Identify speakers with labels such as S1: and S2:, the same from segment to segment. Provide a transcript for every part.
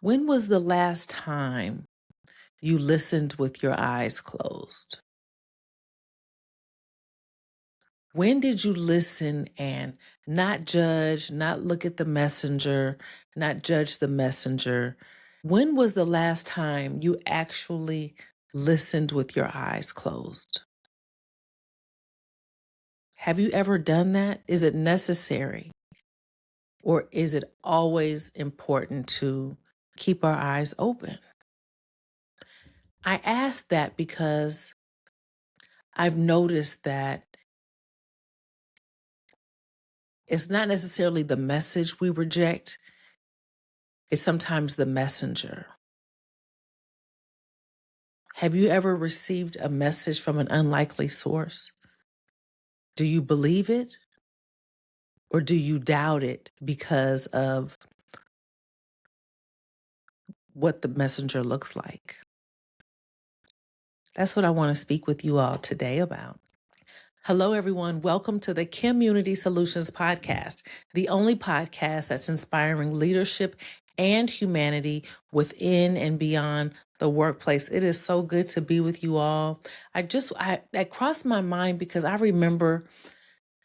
S1: When was the last time you listened with your eyes closed? When did you listen and not judge, not look at the messenger, not judge the messenger? When was the last time you actually listened with your eyes closed? Have you ever done that? Is it necessary? Or is it always important to keep our eyes open? I ask that because I've noticed that it's not necessarily the message we reject, it's sometimes the messenger. Have you ever received a message from an unlikely source? Do you believe it or do you doubt it because of what the messenger looks like? That's what I want to speak with you all today about. Hello, everyone. Welcome to the KimUnity Soulutions podcast, the only podcast that's inspiring leadership and humanity within and beyond the workplace. It is so good to be with you all. That crossed my mind because I remember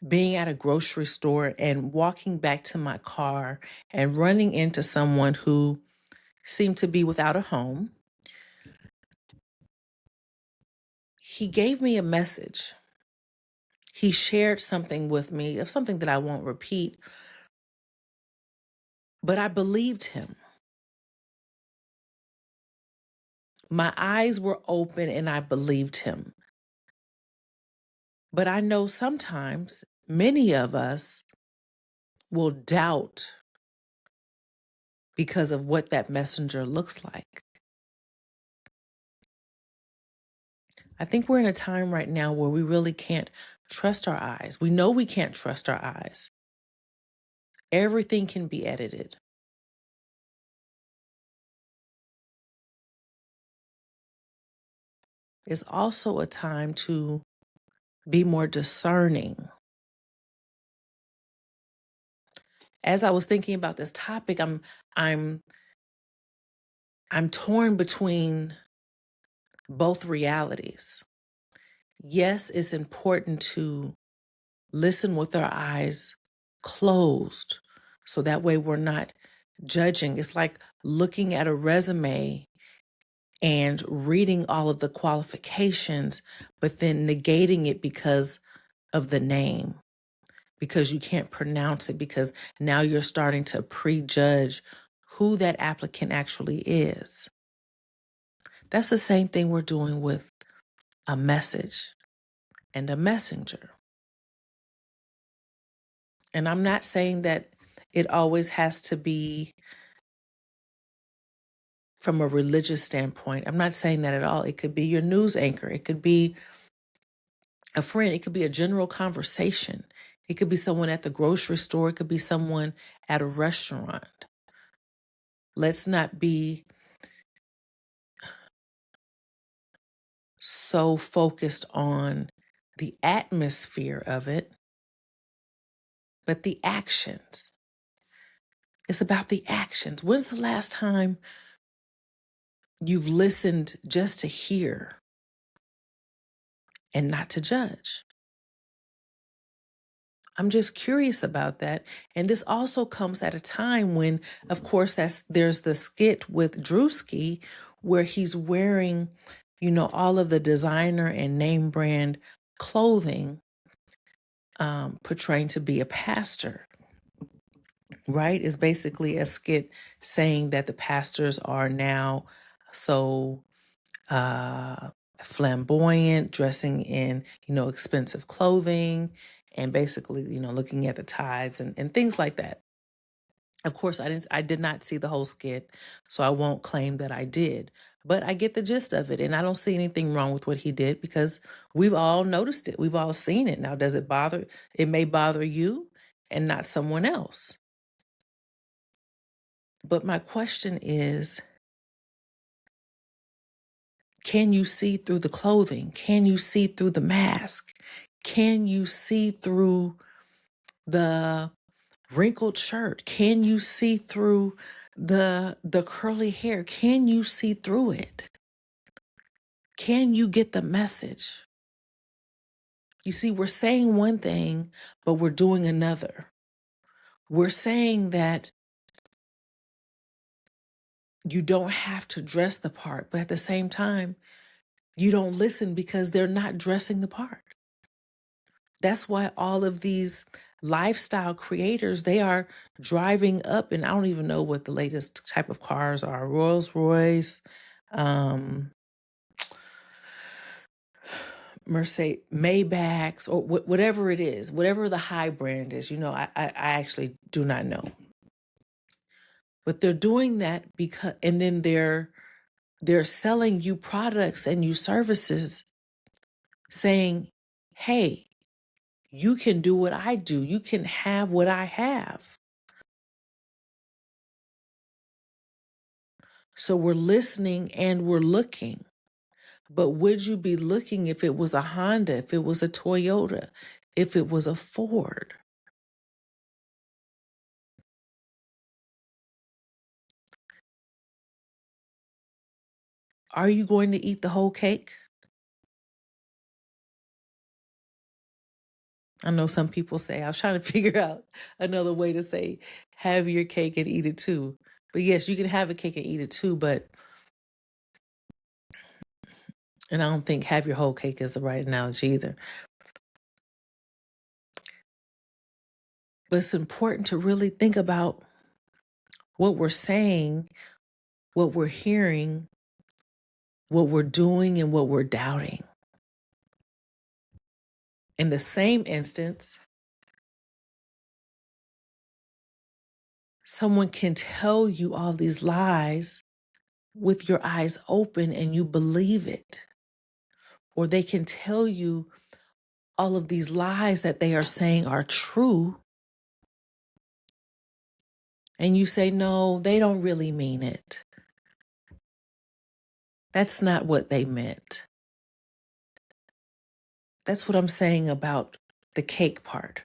S1: being at a grocery store and walking back to my car and running into someone who seemed to be without a home. He gave me a message. He shared something with me of something that I won't repeat, but I believed him. My eyes were open and I believed him. But I know sometimes many of us will doubt because of what that messenger looks like. I think we're in a time right now where we really can't trust our eyes. We know we can't trust our eyes. Everything can be edited. It's also a time to be more discerning. As I was thinking about this topic, I'm torn between both realities. Yes, it's important to listen with our eyes closed so that way we're not judging. It's like looking at a resume and reading all of the qualifications, but then negating it because of the name, because you can't pronounce it, because now you're starting to prejudge who that applicant actually is. That's the same thing we're doing with a message and a messenger. And I'm not saying that it always has to be from a religious standpoint. I'm not saying that at all. It could be your news anchor. It could be a friend. It could be a general conversation. It could be someone at the grocery store. It could be someone at a restaurant. Let's not be so focused on the atmosphere of it, but the actions. It's about the actions. When's the last time you've listened just to hear and not to judge? I'm just curious about that. And this also comes at a time when, of course, there's the skit with Drewski where he's wearing, all of the designer and name brand clothing, portraying to be a pastor, right? It's basically a skit saying that the pastors are now so flamboyant, dressing in, expensive clothing, and basically, looking at the tithes and things like that. Of course, I did not see the whole skit, so I won't claim that I did. But I get the gist of it, and I don't see anything wrong with what he did because we've all noticed it. We've all seen it. Now, does it bother? It may bother you and not someone else. But my question is, can you see through the clothing? Can you see through the mask? Can you see through the wrinkled shirt? Can you see through The curly hair, can you see through it? Can you get the message? You see, we're saying one thing, but we're doing another. We're saying that you don't have to dress the part, but at the same time, you don't listen because they're not dressing the part. That's why all of these lifestyle creators, they are driving up, and I don't even know what the latest type of cars are, Rolls Royce, um, Mercedes, Maybachs, or whatever it is, whatever the high brand is. I actually do not know. But they're doing that because, and then they're selling you products and you services saying, hey, you can do what I do. You can have what I have. So we're listening and we're looking. But would you be looking if it was a Honda, if it was a Toyota, if it was a Ford? Are you going to eat the whole cake? I know some people say, I was trying to figure out another way to say, have your cake and eat it too. But yes, you can have a cake and eat it too, and I don't think have your whole cake is the right analogy either. But it's important to really think about what we're saying, what we're hearing, what we're doing, and what we're doubting. In the same instance, someone can tell you all these lies with your eyes open and you believe it. Or they can tell you all of these lies that they are saying are true. And you say, no, they don't really mean it. That's not what they meant. That's what I'm saying about the cake part.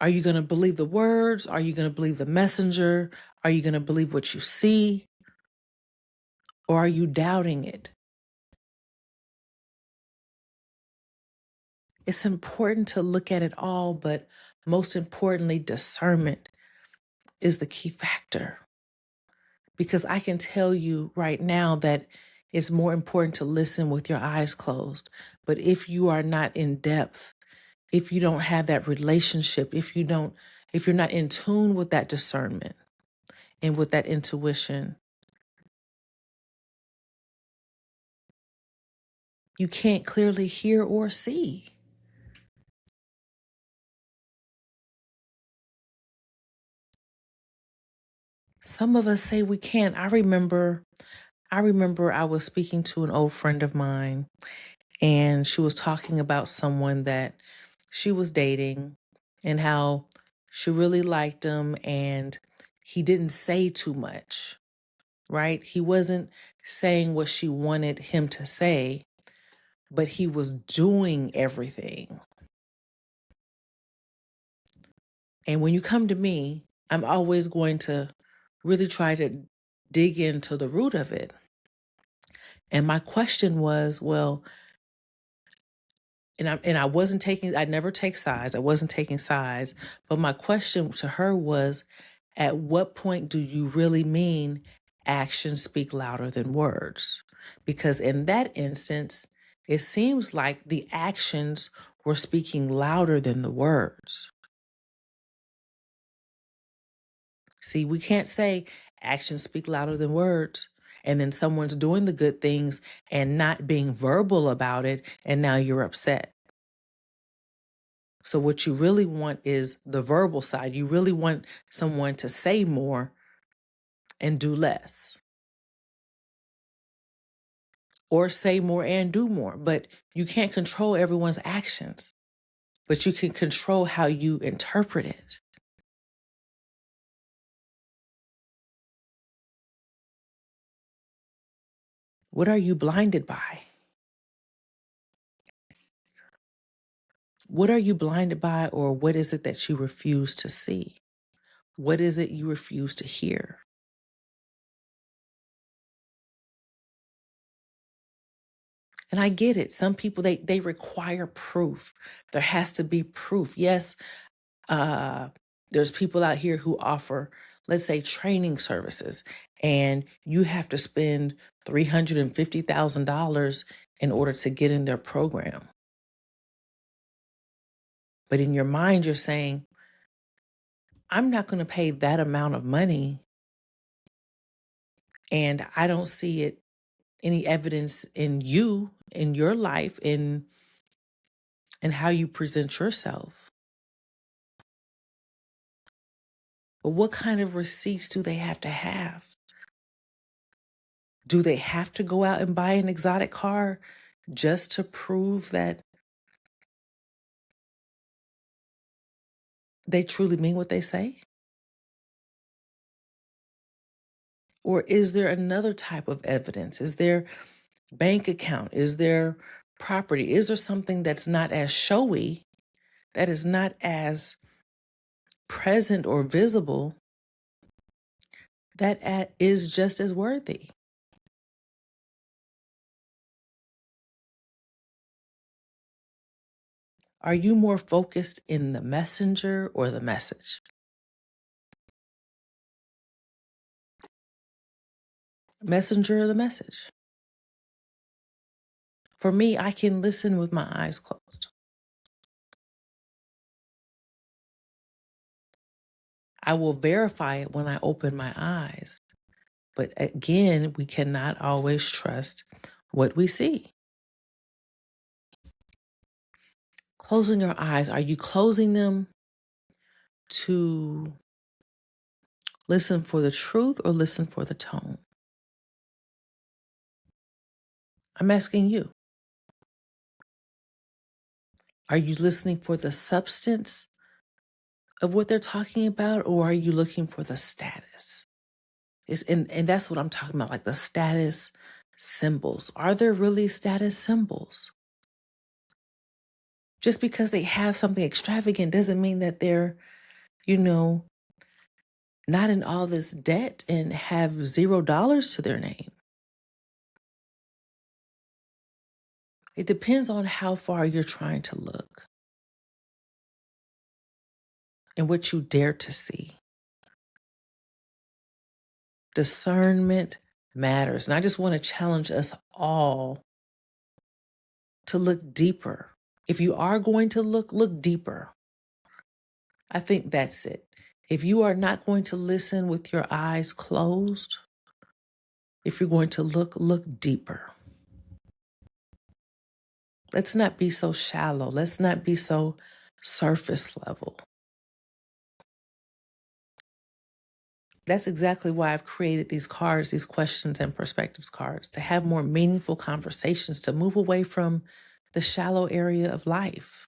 S1: Are you going to believe the words? Are you going to believe the messenger? Are you going to believe what you see? Or are you doubting it? It's important to look at it all, but most importantly, discernment is the key factor. Because I can tell you right now that it's more important to listen with your eyes closed. But if you are not in depth, if you don't have that relationship, if you're not in tune with that discernment and with that intuition, you can't clearly hear or see. Some of us say we can't. I remember I was speaking to an old friend of mine, and she was talking about someone that she was dating and how she really liked him, and he didn't say too much, right? He wasn't saying what she wanted him to say, but he was doing everything. And when you come to me, I'm always going to really try to dig into the root of it. And my question was, well, I wasn't taking, I never take sides. I wasn't taking sides. But my question to her was, at what point do you really mean actions speak louder than words? Because in that instance, it seems like the actions were speaking louder than the words. See, we can't say actions speak louder than words, and then someone's doing the good things and not being verbal about it, and now you're upset. So what you really want is the verbal side. You really want someone to say more and do less, or say more and do more. But you can't control everyone's actions, but you can control how you interpret it. What are you blinded by? What are you blinded by, or what is it that you refuse to see? What is it you refuse to hear? And I get it. Some people, they require proof. There has to be proof. Yes, uh, there's people out here who offer, let's say, training services, and you have to spend $350,000 in order to get in their program. But in your mind, you're saying, I'm not going to pay that amount of money, and I don't see it any evidence in you, in your life, in how you present yourself. But what kind of receipts do they have to have? Do they have to go out and buy an exotic car just to prove that they truly mean what they say? Or is there another type of evidence? Is there bank account? Is there property? Is there something that's not as showy, that is not as present or visible, that is just as worthy? Are you more focused in the messenger or the message? Messenger or the message? For me, I can listen with my eyes closed. I will verify it when I open my eyes. But again, we cannot always trust what we see. Closing your eyes, are you closing them to listen for the truth or listen for the tone? I'm asking you. Are you listening for the substance of what they're talking about, or are you looking for the status? And that's what I'm talking about, like the status symbols. Are there really status symbols? Just because they have something extravagant doesn't mean that they're, you know, not in all this debt and have $0 to their name. It depends on how far you're trying to look and what you dare to see. Discernment matters. And I just want to challenge us all to look deeper. If you are going to look deeper. I think that's it. If you are not going to listen with your eyes closed, if you're going to look deeper. Let's not be so shallow. Let's not be so surface level. That's exactly why I've created these cards, these questions and perspectives cards, to have more meaningful conversations, to move away from the shallow area of life.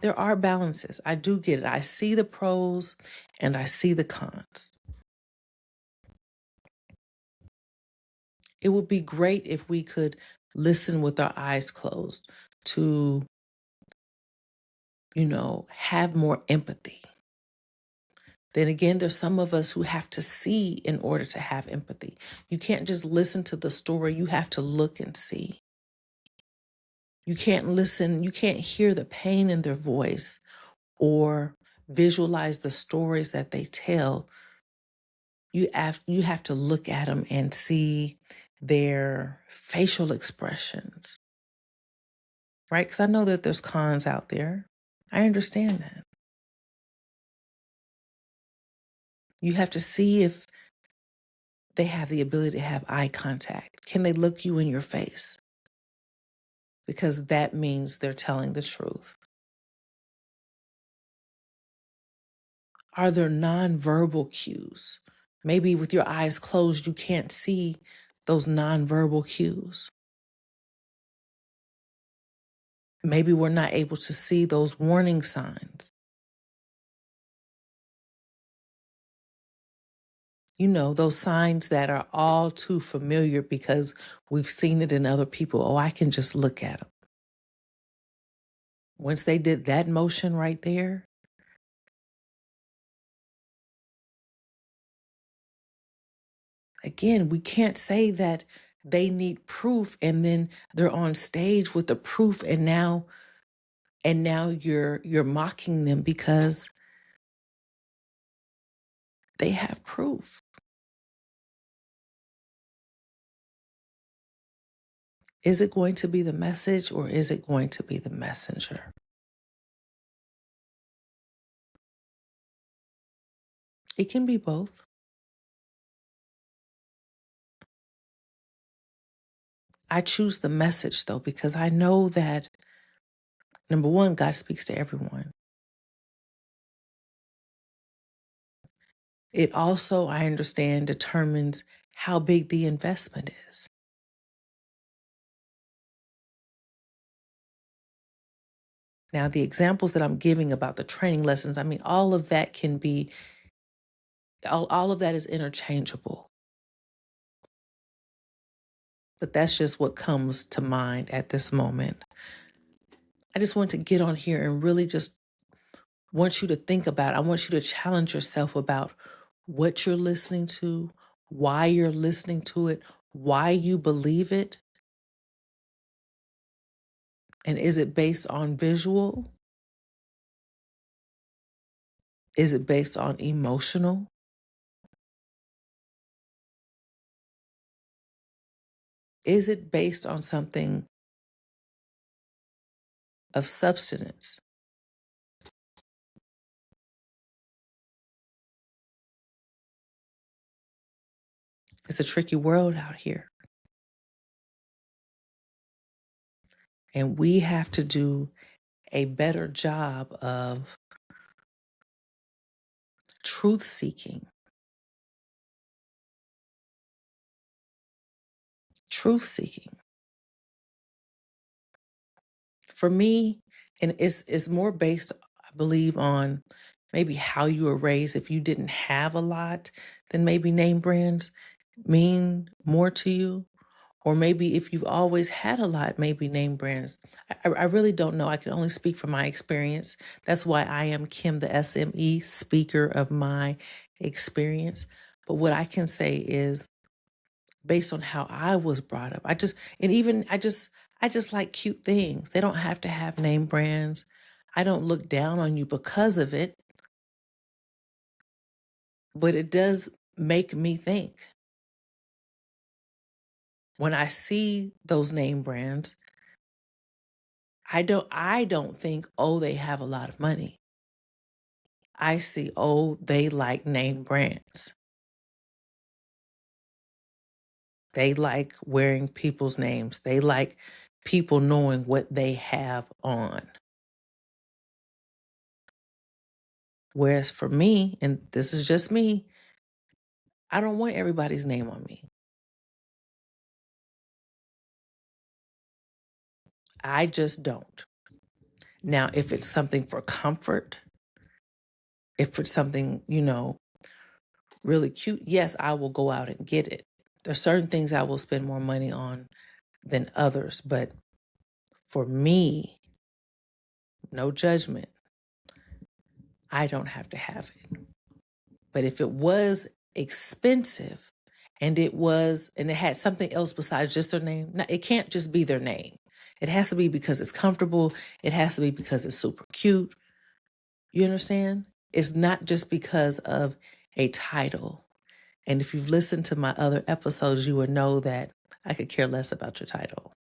S1: There are balances. I do get it. I see the pros and I see the cons. It would be great if we could listen with our eyes closed to, have more empathy. Then again, there's some of us who have to see in order to have empathy. You can't just listen to the story. You have to look and see. You can't listen. You can't hear the pain in their voice or visualize the stories that they tell. You have to look at them and see their facial expressions, right? Because I know that there's cons out there. I understand that. You have to see if they have the ability to have eye contact. Can they look you in your face? Because that means they're telling the truth. Are there nonverbal cues? Maybe with your eyes closed, you can't see those nonverbal cues. Maybe we're not able to see those warning signs. Those signs that are all too familiar because we've seen it in other people. Oh, I can just look at them. Once they did that motion right there, Again, we can't say that they need proof and then they're on stage with the proof and now you're mocking them because they have proof. Is it going to be the message or is it going to be the messenger? It can be both. I choose the message though, because I know that number one, God speaks to everyone. It also, I understand, determines how big the investment is. Now, the examples that I'm giving about the training lessons, I mean, all of that can be, all of that is interchangeable. But that's just what comes to mind at this moment. I just want to get on here and really just want you to think about, I want you to challenge yourself about what you're listening to, why you're listening to it, why you believe it. And is it based on visual? Is it based on emotional? Is it based on something of substance? It's a tricky world out here. And we have to do a better job of truth seeking. Truth seeking. For me, and it's more based, I believe, on maybe how you were raised. If you didn't have a lot, then maybe name brands mean more to you. Or maybe if you've always had a lot, maybe name brands. I really don't know. I can only speak from my experience. That's why I am Kim, the SME, speaker of my experience. But what I can say is based on how I was brought up. I just like cute things. They don't have to have name brands. I don't look down on you because of it, but it does make me think. When I see those name brands, I don't think, oh, they have a lot of money. I see, oh, they like name brands. They like wearing people's names. They like people knowing what they have on. Whereas for me, and this is just me, I don't want everybody's name on me. I just don't. Now, if it's something for comfort, if it's something, really cute, yes, I will go out and get it. There's certain things I will spend more money on than others, but for me, no judgment, I don't have to have it. But if it was expensive and it had something else besides just their name, it can't just be their name. It has to be because it's comfortable. It has to be because it's super cute. You understand? It's not just because of a title. And if you've listened to my other episodes, you would know that I could care less about your title.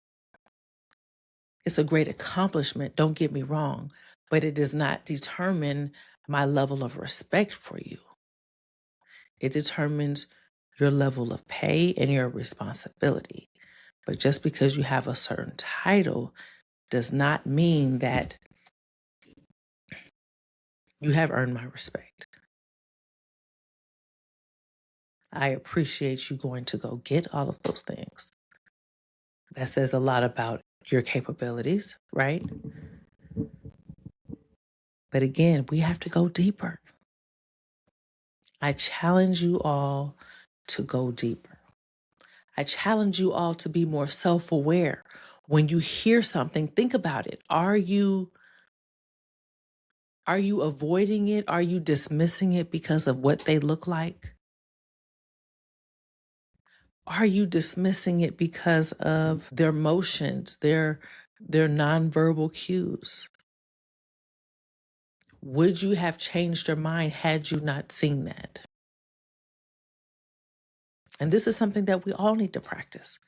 S1: It's a great accomplishment, don't get me wrong, but it does not determine my level of respect for you. It determines your level of pay and your responsibility. But just because you have a certain title does not mean that you have earned my respect. I appreciate you going to go get all of those things. That says a lot about your capabilities, right? But again, we have to go deeper. I challenge you all to go deeper. I challenge you all to be more self-aware. When you hear something, think about it. Are you avoiding it? Are you dismissing it because of what they look like? Are you dismissing it because of their motions, their nonverbal cues? Would you have changed your mind had you not seen that? And this is something that we all need to practice.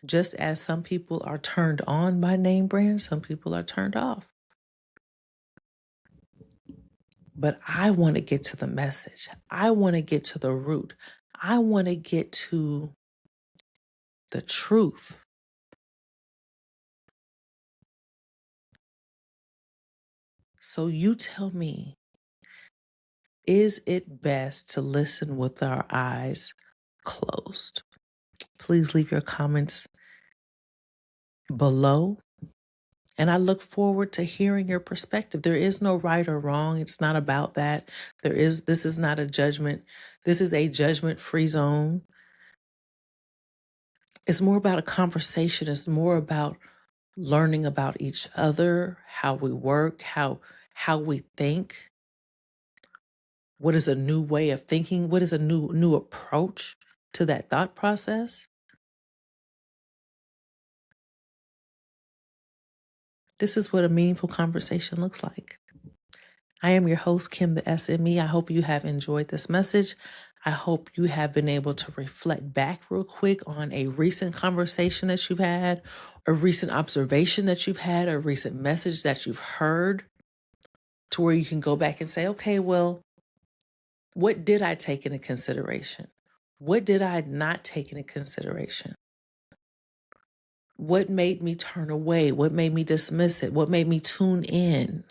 S1: Just as some people are turned on by name brands, some people are turned off. But I want to get to the message. I want to get to the root. I want to get to the truth. So you tell me, is it best to listen with our eyes closed? Please leave your comments below. And I look forward to hearing your perspective. There is no right or wrong. It's not about that. This is not a judgment. This is a judgment-free zone. It's more about a conversation. It's more about learning about each other, how we work, how we think. What is a new way of thinking? What is a new approach to that thought process? This is what a meaningful conversation looks like. I am your host, Kim the SME. I hope you have enjoyed this message. I hope you have been able to reflect back real quick on a recent conversation that you've had, a recent observation that you've had, a recent message that you've heard, to where you can go back and say, okay, well, what did I take into consideration? What did I not take into consideration? What made me turn away? What made me dismiss it? What made me tune in?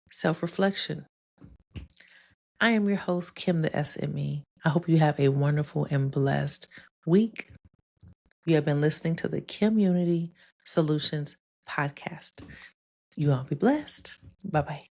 S1: Self-reflection. I am your host, Kim the SME. I hope you have a wonderful and blessed week. You have been listening to the KimUnity Soulutions podcast. You all be blessed. Bye-bye.